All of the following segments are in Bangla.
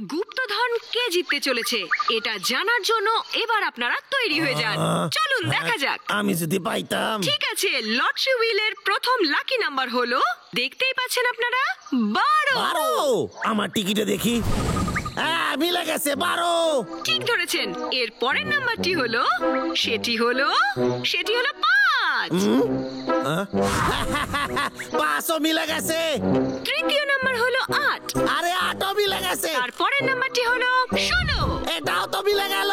গুপ্তধন কে জিততে চলেছে এটা জানার জন্য এবার আপনারা তৈরি হয়ে যান। চলুন দেখা যাক। আমি যদি পাইতাম। ঠিক আছে, লটারি হুইলের প্রথম লাকি নাম্বার হলো, দেখতেই পাচ্ছেন আপনারা, 12। আমার টিকিটে দেখি, মিলে গেছে 12। ঠিক ধরেছেন। এর পরের নাম্বারটি হলো, সেটি হলো 5। 5ও মিলে গেছে। তৃতীয় নাম্বার হলো 8। আরে 8ও মিলে গেছে। তারপরের নাম্বারটি হলো 16। এটাও তো মিলে গেল।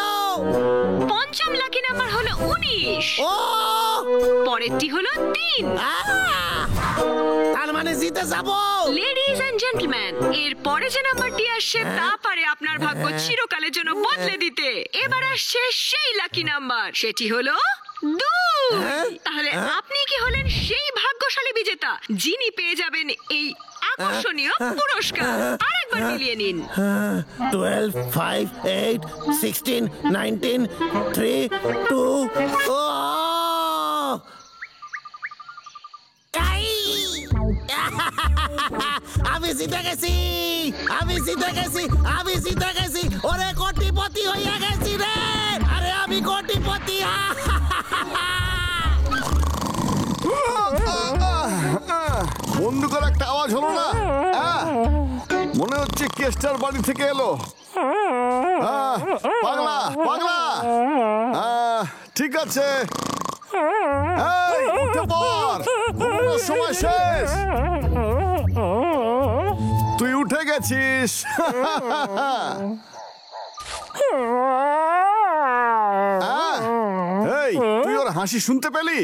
পঞ্চম লাকি নাম্বার হলো 19। ও, পরেরটি হলো 3। তার মানে জিতে যাব। লেডিজ এন্ড জেন্টলম্যান, এর পরে যে নাম্বারটি আসছে তা পারে আপনার ভাগ্য চিরকালের জন্য বদলে দিতে। এবার আসছে সেই লাকি নাম্বার, সেটি হলো 2। তাহলে আপনি কি হলেন সেই ভাগ্যশালী বিজেতা যিনি পেয়ে যাবেন এই আকর্ষণীয় পুরস্কার। আরেকবার মিলিয়ে নিন। 12, 5, 8, 16, 19, 3, 2। ও, আমি জিতে গেছি, আমি জিতে গেছি, আমি জিতে গেছি। ওরে কোটিপতি হইয়া গেছি রে। আরে আমি কোটিপতি। বন্দুকের একটা আওয়াজ হলো না? মনে হচ্ছে কেস্টার বাড়ি থেকে এলো। পাগলা পাগলা, ঠিক আছে, উঠে পড়, ঘুমানোর সময় শেষ। তুই উঠে গেছিস। এই, তুই ওর হাসি শুনতে পেলি?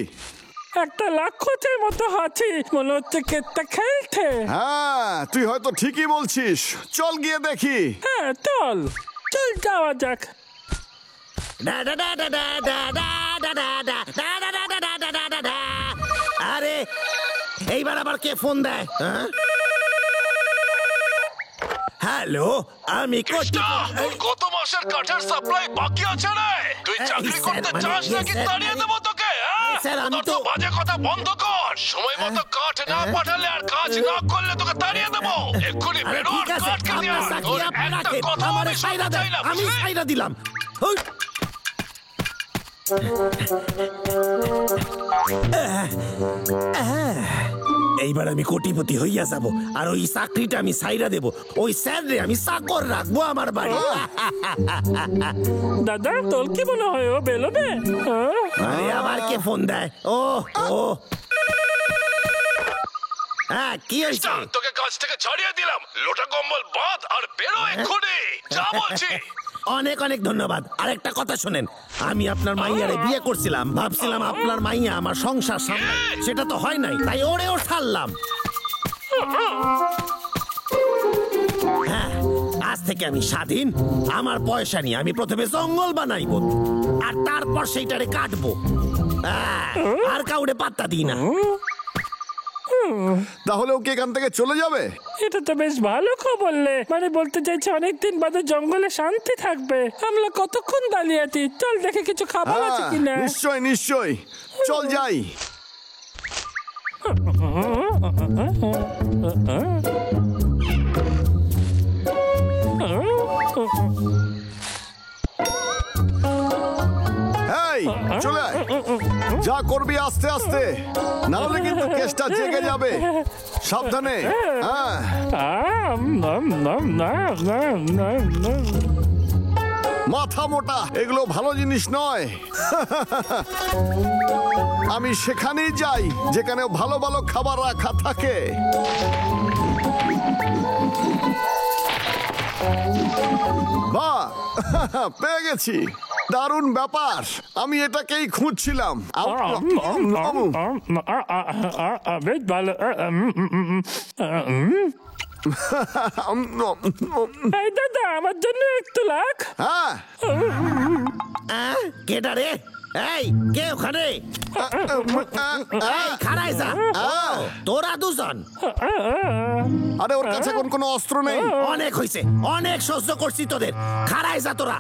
একটা লাক্ষতের মতো হাসি, মনে হচ্ছে কেতটা খেলছে। হ্যাঁ, তুই হয়তো ঠিকই বলছিস। চল গিয়ে দেখি। হ্যাঁ চল, চল যাওয়া যাক। আরে এইবার আবার কে ফোন দেয়? হ্যালো, আমি গত মাসের কাঠের সাপ্লাই বাকি আছে রে। তুই চাকরি করতে চাস নাকি তাড়িয়ে দেবো তোকে? স্যার, আমি তো বাজে কথা বন্ধ কর। সময় মতো কাঠ না পাঠালে আর কাজ না করলে তোকে তাড়িয়ে দেবো। এক্ষুনি বেরো, কাঠ কেটে আন। তোর একটা কথা আমি শুনতে চাইলাম। আমি সাইরা দিলাম। এইবার আমি কোটিপতি হইয়া যাব, আর ওই চাকরিটা আমি সাইরা দেব। ওই স্যার রে আমি চাকর রাখবো আমার বাড়ি। দাদা, তোর কি মনে হয় ও বেরোবে? আরে আবার কে ফোন দেয়? ও ও, কি হয়েছে? তোকে কাজ থেকে ছাড়িয়ে দিলাম। লোটা কম্বল বাঁধ আর বেরো এক্ষুনি, যা বলছি। অনেক অনেক ধন্যবাদ। আরেকটা কথা শোনেন, আমি আপনার মাইয়ারে বিয়ে করছিলাম, ভাবছিলাম আপনার মাইয়া আমার সংসার সামলায়। সেটা তো হয় নাই, তাই ওরেও ছাড়লাম। হ্যাঁ, আজ থেকে আমি স্বাধীন। আমার পয়সা নিয়ে আমি প্রথমে জঙ্গল বানাইব, আর তারপর সেইটারে কাটবো। আর কাউরে পাত্তা দিই না। তাহলে ওকে এখান থেকে চলে যাবে? এটা তো বেশ ভালো খবর। মানে বলতে চাইছে অনেকদিন বাদে জঙ্গলে শান্তি থাকবে। আমরা কতক্ষণ দাঁড়িয়ে আছি, চল দেখে কিছু খাবার আছে কিনা। নিশ্চয় নিশ্চয়, চল যাই। এই, চলে আয়। যা করবি আস্তে আস্তে, না হলে কিন্তু কেসটা জেগে যাবে। সাবধানে। মাথা মোটা, এগুলো ভালো জিনিস নয়। আমি সেখানেই যাই যেখানে ভালো ভালো খাবার রাখা থাকে। বাহ, পেয়ে গেছি। দারুণ ব্যাপার, আমি এটাকেই খুঁজছিলাম। বেশ ভালো। এই দাদা, আমার জন্য একটু লাখ। হ্যাঁ, কেডা রে? এই কে ওখানে? এই খাড়াই যা। তোরা দুজন? আরে ওর কাছে এখন কোনো অস্ত্র নেই। অনেক হইছে, অনেক সহ্য করছি তোদের। খাড়াই যা তোরা।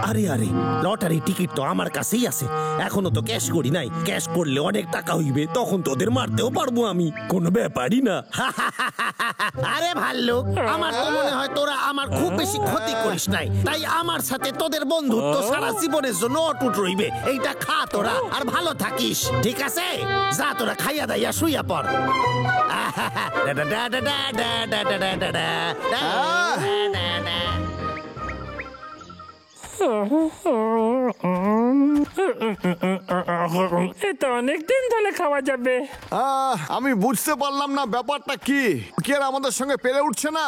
আরে আরে, লটারি টিকিট তো আমার কাছেই আছে, এখনো তো ক্যাশ করি নাই। ক্যাশ করলে অনেক টাকা হইবে, তখন তোদের মারতেও পারবো আমি, কোনো ব্যাপারই না। আরে ভাল্লুক, আমার তো মনে হয় তোরা আমার খুব বেশি ক্ষতি করিস নাই, তাই আমার সাথে তোদের বন্ধুত্ব সারা জীবনের জন্য অটুট রইবে। এইটা খা তোরা, আর ভালো থাকিস, ঠিক আছে? যা তোরা খাইয়া দাইয়া শুইয়া পড়। এটা অনেকদিন ধরে খাওয়া যাবে। আমি বুঝতে পারলাম না ব্যাপারটা কি, কি আর আমাদের সঙ্গে পেরে উঠছে না।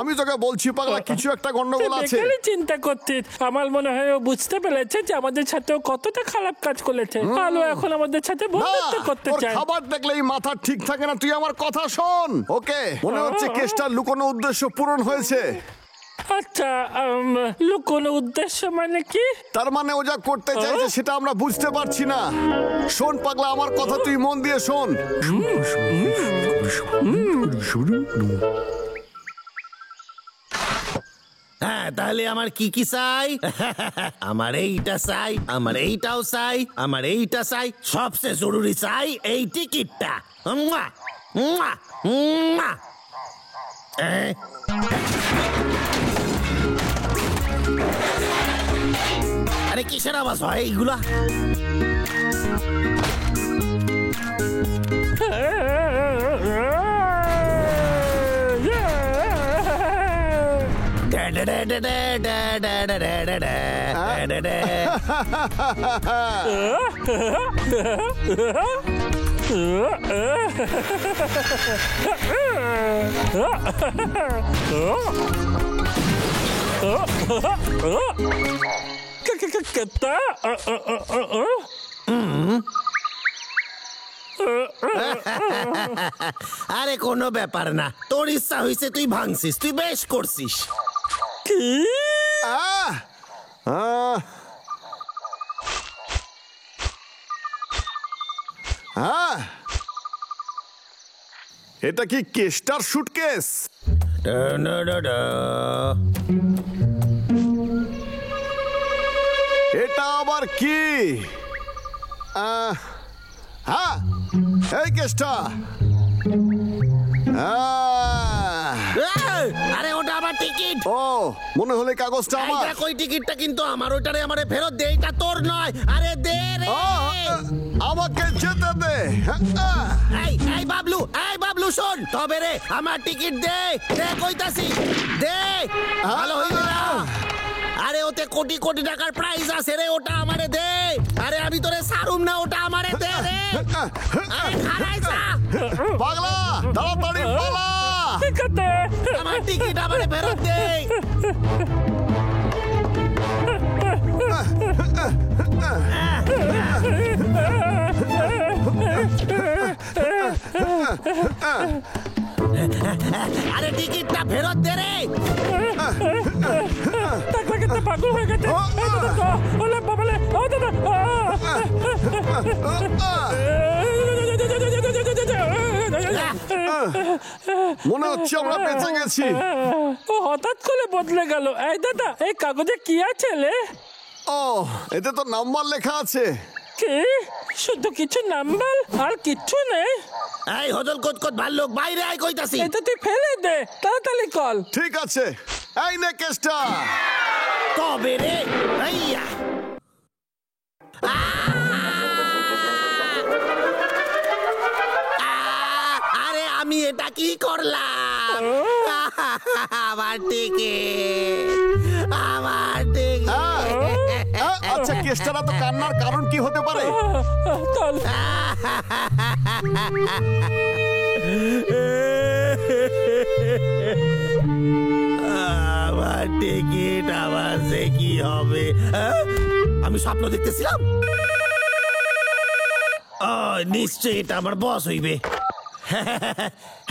আমি তোকে বলছি পাগলা, কিছু একটা গন্ডগোল আছে। চিন্তা করছিস, আমার মনে হয় ও বুঝতে পেরেছে যে আমাদের সাথে কতটা খারাপ কাজ করেছে, আর ও এখন আমাদের সাথে বন্ধুত্ব করতে চায়। খাবার দেখলেই মাথা ঠিক থাকে না, তুই আমার কথা শোন। ওকে, মনে হচ্ছে কেসটার লুকোনো উদ্দেশ্য পূরণ হয়েছে। আচ্ছা, লুকোনো উদ্দেশ্য মানে কি? তার মানে ও যা করতে চাইছে সেটা আমরা বুঝতে পারছি না। শোন পাগলা, আমার কথা তুই মন দিয়ে শোন। হ্যাঁ, তাহলে আমার কি কি চাই? আমার এইটা চাই, আমার এইটাও চাই, আমার এইটা চাই, সবচেয়ে জরুরি চাই এই টিকিটটা। মুয়া, মুয়া, মুয়া। আরে কিসের আওয়াজ হয় এইগুলা? আরে কোনো ব্যাপার না, তোর ইচ্ছা হয়েছে তুই ভাঙছিস, তুই বেশ করছিস। কি? এটা কি কেস্টার সুটকেস? এটা আবার কি? হ্যাঁ, এই কেসটা। আরে ওটা আমার টিকিট। ও, মনে হলে কাগজটা আমার। কই টিকিটটা কিন্তু আমার, ওইটারে আমারে ফেরত দে, এটা তোর নয়। আরে দে রে, আমাকে যেতে দে। এই বাবলু, এই বাবলু শোন, তবে রে আমার টিকিট দে, দে কইতাছি, দে। ভালো হইবে না। আরে ওতে কোটি কোটি টাকার প্রাইজ আছে রে, ওটা আমারে দে। আরে আমি তোরে সারুম না, ওটা আমারে দে রে। আরে খারাই যা পাগলা, তাড়াতাড়ি পালা। আমার টিকিট আমারে ফেরত দে। আরে টিকিটটা ফেরত দে রে। পাগল হয়ে গেছে। মনে হচ্ছে আমরা বেঁচে গেছি। ও হঠাৎ করে বদলে গেল। এই দাদা, এই কাগজে কি আছে রে? ও, এতে তো নাম্বার লেখা আছে। কি? শুধু কিছু নাম্বার আর কিচ্ছু নেই? এই হজল কোত ভাল্লুক, বাইরে আয় কইতাছি। এটা তুই ফেলে দে, তাড়াতাড়ি কল। ঠিক আছে, এই নে কেসটা। তবে রে, আইয়া। আরে আমি এটা কি করলাম? আমার টিকিট, আমার টিকিট। আচ্ছা, কেসটার তো কান্নার কারণ কি হতে পারে? চল। আমার টিকিট, আমার যে কি হবে? আমি স্বপ্ন দেখতেছিলাম। নিশ্চয়ই এটা আমার বস হইবে।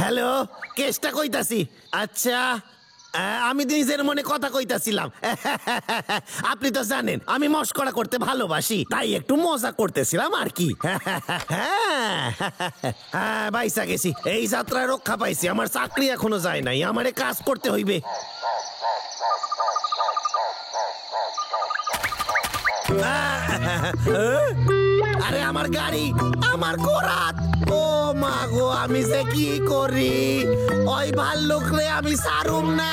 হ্যালো, কেসটা কইতাছি। আচ্ছা, আমি নিজের মনে কথা কইতাছিলাম। আপনি তো জানেন আমি মস্করা করতে ভালোবাসি, তাই একটু মজা করতেছিলাম আর কি। হ্যাঁ বাইসা গেছি, এই যাত্রায় রক্ষা পাইছি। আমার চাকরি এখনো যায় নাই, আমারে কাজ করতে হইবে। আরে আমার গাড়ি, আমার গোরাত, ও মা গো, আমি যে কি করি? ওই ভাল্লুক রে আমি সারুম না।